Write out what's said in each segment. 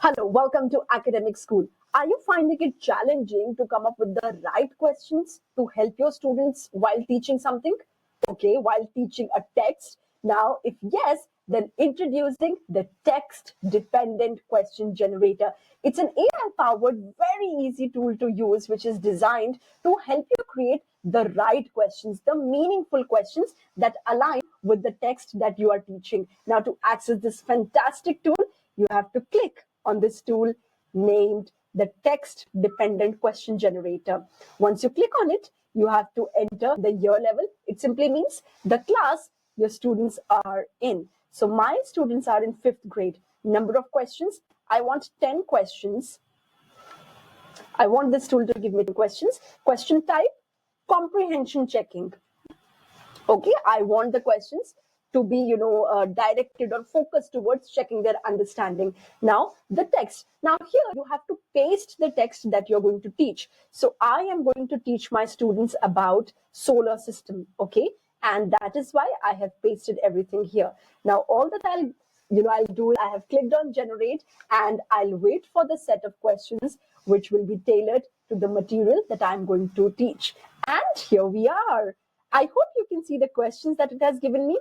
Hello, welcome to Academic School. Are you finding it challenging to come up with the right questions to help your students while teaching something? Okay, while teaching a text. Now, if yes, then introducing the text dependent question generator. It's an AI powered, very easy tool to use, which is designed to help you create the right questions, the meaningful questions that align with the text that you are teaching. Now, to access this fantastic tool, you have to click on this tool named the text dependent question generator. Once you click on it, you have to enter the year level. It simply means the class your students are in. So my students are in 5th grade. Number of questions, I want 10 questions. I want this tool to give me 10 questions. Question type, comprehension checking. Okay, I want the questions to be directed or focused towards checking their understanding. Now the text, now here you have to paste the text that you're going to teach. So I am going to teach my students about solar system. Okay, and that is why I have pasted everything here. Now all that I'll do is I have clicked on generate, and I'll wait for the set of questions which will be tailored to the material that I'm going to teach. And here we are. I hope you can see the questions that it has given me.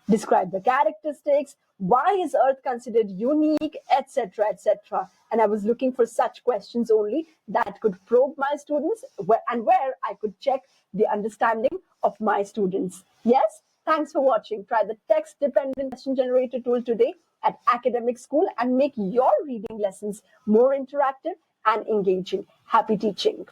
Describe the characteristics, why is Earth considered unique, etc., etc. And I was looking for such questions only that could probe my students and where I could check the understanding of my students. Yes, thanks for watching. Try the text-dependent question generator tool today at Academic School and make your reading lessons more interactive and engaging. Happy teaching.